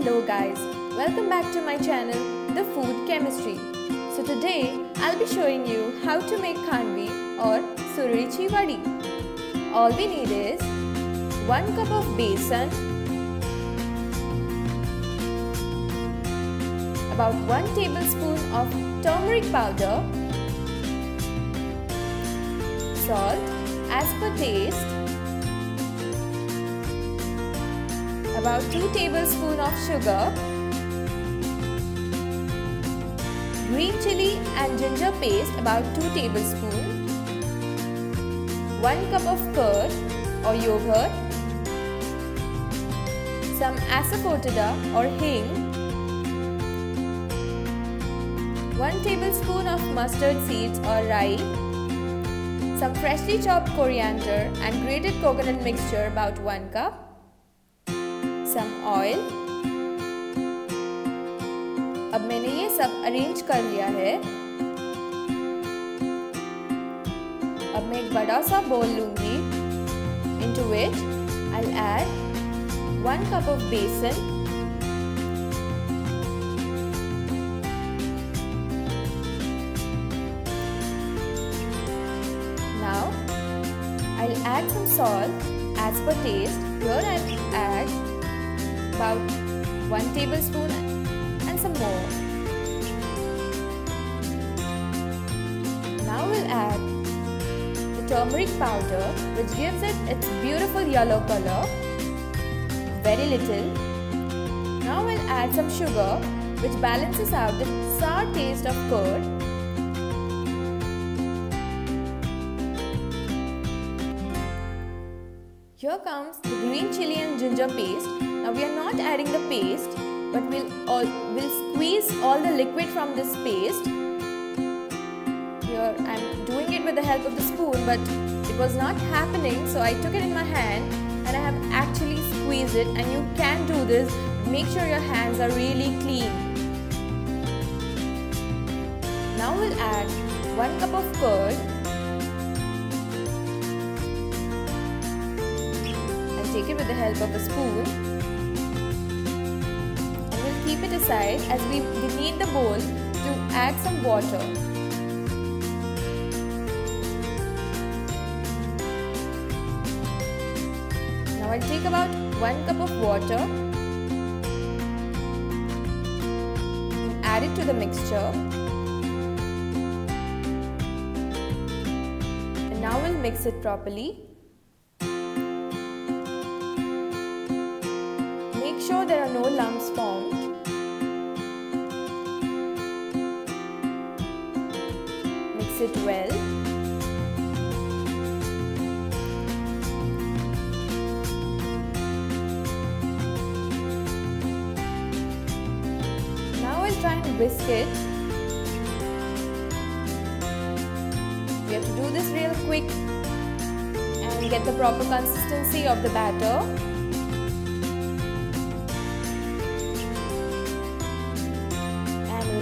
Hello guys, welcome back to my channel, The Food Chemistry. So today I'll be showing you how to make Khandvi or Suralichi wadi. All we need is 1 cup of besan, about 1 tablespoon of turmeric powder, salt as per taste, about 2 tablespoons of sugar, green chilli and ginger paste about 2 tablespoons, 1 cup of curd or yogurt, some asafoetida or hing, 1 tablespoon of mustard seeds or rye, some freshly chopped coriander and grated coconut mixture about 1 cup, some oil. अब मैंने ये सब arrange कर लिया है। अब मैं एक बड़ा सा बोल लूंगी, into which I'll add 1 cup of besan, now I'll add some salt as per taste. Here I'll add about 1 tablespoon and some more. Now we'll add the turmeric powder, which gives it its beautiful yellow color. Very little. Now we'll add some sugar, which balances out the sour taste of curd. Here comes the green chilli and ginger paste. Now we are not adding the paste, but we'll squeeze all the liquid from this paste. Here I'm doing it with the help of the spoon, but it was not happening, so I took it in my hand and I have actually squeezed it. And you can do this, but make sure your hands are really clean. Now we'll add 1 cup of curd. Take it with the help of a spoon and we'll keep it aside as we need the bowl to add some water. Now I'll take about 1 cup of water and add it to the mixture, and now we'll mix it properly. Make sure there are no lumps formed. Mix it well. Now we'll try and whisk it. We have to do this real quick and get the proper consistency of the batter.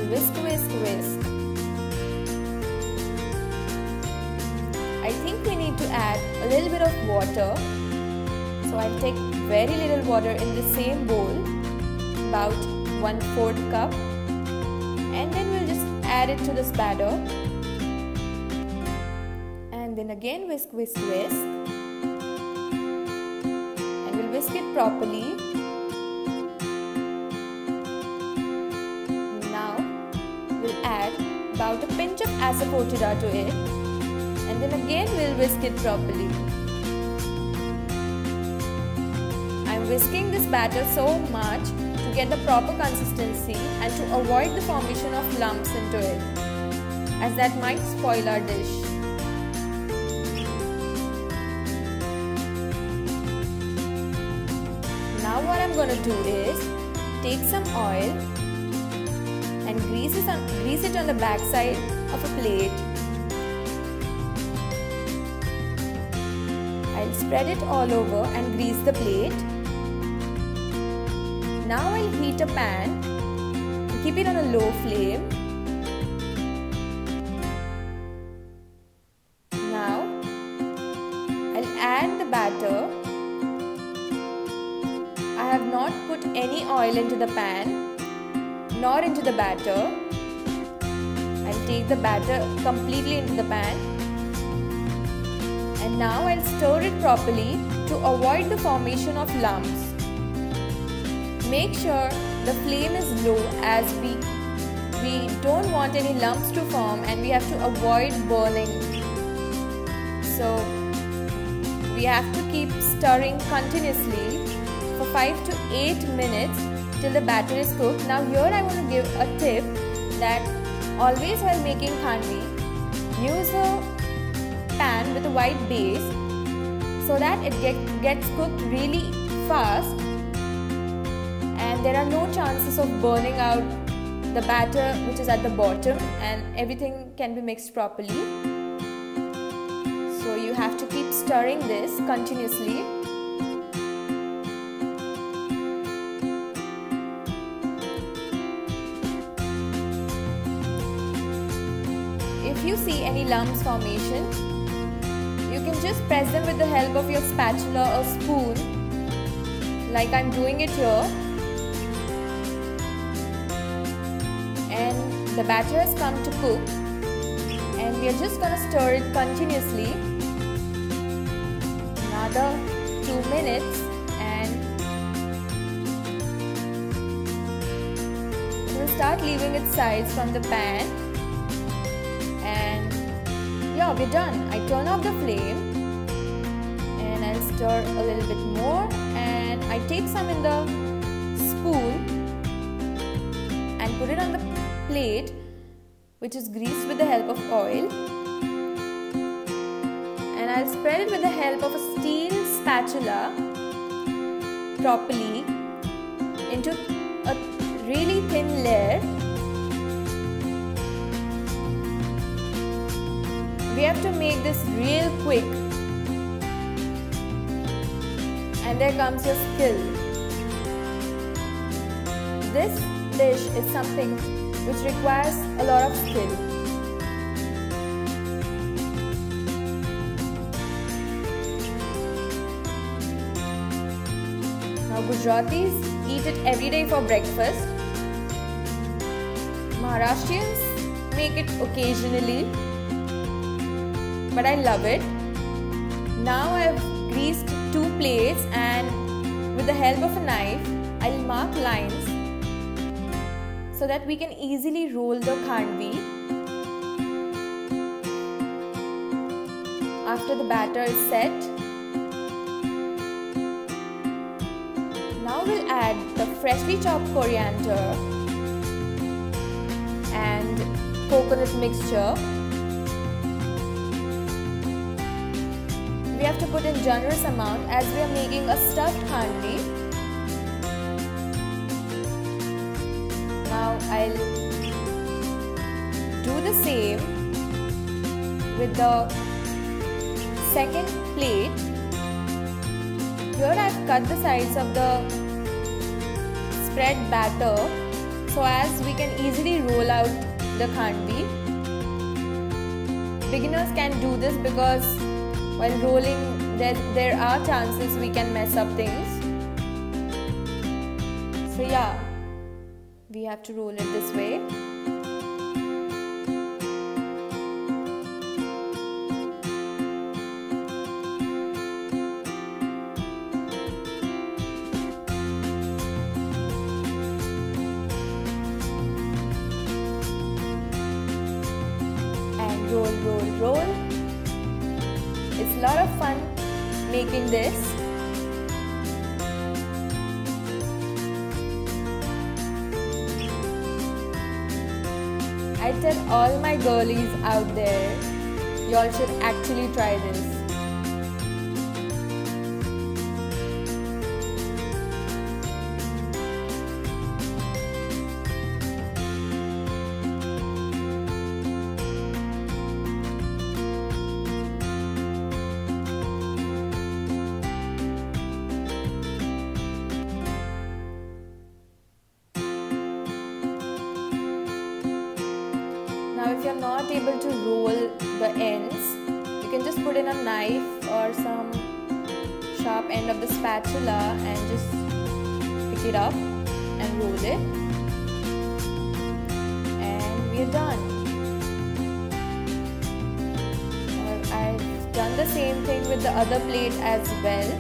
Whisk, whisk, whisk. I think we need to add a little bit of water. So I'll take very little water in the same bowl, about 1/4 cup. And then we'll just add it to this batter. And then again whisk, whisk, whisk. And we'll whisk it properly. Add about a pinch of asafoetida to it, and then again we'll whisk it properly. I'm whisking this batter so much to get the proper consistency and to avoid the formation of lumps into it, as that might spoil our dish. Now what I'm going to do is take some oil and grease it on the back side of a plate. I'll spread it all over and grease the plate. Now I'll heat a pan and keep it on a low flame. Now I'll add the batter. I have not put any any oil into the pan nor into the batter. I'll take the batter completely into the pan, and now I'll stir it properly to avoid the formation of lumps. Make sure the flame is low, as we don't want any lumps to form and we have to avoid burning. So we have to keep stirring continuously for 5 to 8 minutes till the batter is cooked. Now here I want to give a tip that always while making khandvi, use a pan with a white base so that it gets cooked really fast and there are no chances of burning out the batter which is at the bottom, and everything can be mixed properly. So you have to keep stirring this continuously. If you see any lumps formation, you can just press them with the help of your spatula or spoon, like I'm doing it here. And the batter has come to cook, and we are just going to stir it continuously. Another 2 minutes, and we'll start leaving its sides from the pan. And yeah, we're done. I turn off the flame and I'll stir a little bit more, and I take some in the spoon and put it on the plate which is greased with the help of oil, and I'll spread it with the help of a steel spatula properly into a really thin layer. We have to make this real quick, and there comes your skill. This dish is something which requires a lot of skill. Now Gujaratis eat it every day for breakfast. Maharashtrians make it occasionally, but I love it. Now I've greased 2 plates, and with the help of a knife, I'll mark lines so that we can easily roll the khandvi. After the batter is set, now we'll add the freshly chopped coriander and coconut mixture. We have to put in generous amount as we are making a stuffed khandvi. Now I'll do the same with the second plate. Here I've cut the sides of the spread batter so as we can easily roll out the khandvi. Beginners can do this because while rolling there are chances we can mess up things. So yeah, we have to roll it this way. And roll. It's a lot of fun making this. I tell all my girlies out there, y'all should actually try this. Now if you're not able to roll the ends, you can just put in a knife or some sharp end of the spatula and just pick it up. and roll it. And we are done. I've done the same thing with the other plate as well.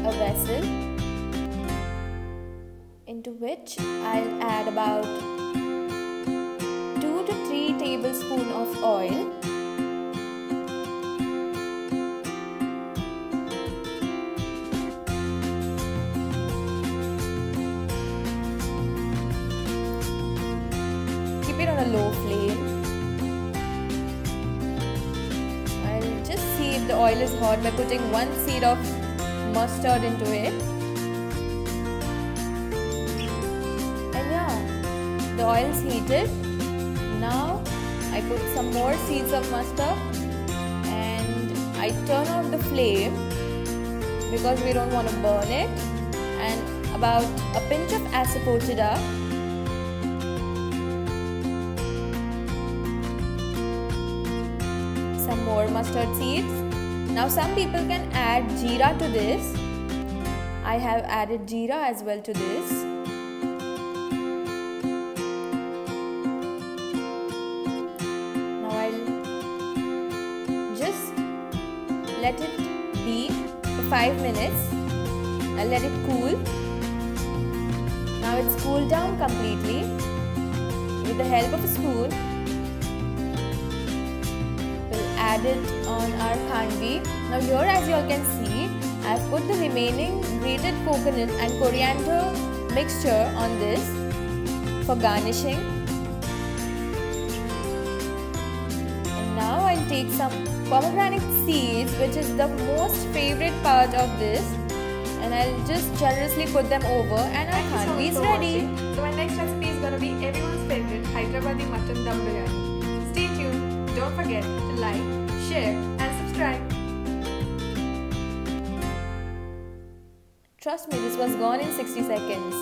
A vessel into which I'll add about 2 to 3 tablespoons of oil. Keep it on a low flame. I'll just see if the oil is hot by putting 1 seed of mustard into it. And yeah, the oil is heated. Now I put some more seeds of mustard and I turn off the flame because we don't want to burn it, and about a pinch of asafoetida, some more mustard seeds. Now some people can add jeera to this. I have added jeera as well to this. Now I'll just let it be for 5 minutes. I'll let it cool. Now it's cooled down completely. With the help of a spoon, add it on our khandvi. Now here, as you all can see, I have put the remaining grated coconut and coriander mixture on this for garnishing. And now I'll take some pomegranate seeds, which is the most favorite part of this, and I'll just generously put them over, and our khandvi is ready. So my next recipe is gonna be everyone's favorite Hyderabadi mutton dum biryani. Stay tuned. Don't forget to like, share and subscribe. Trust me, this was gone in 60 seconds.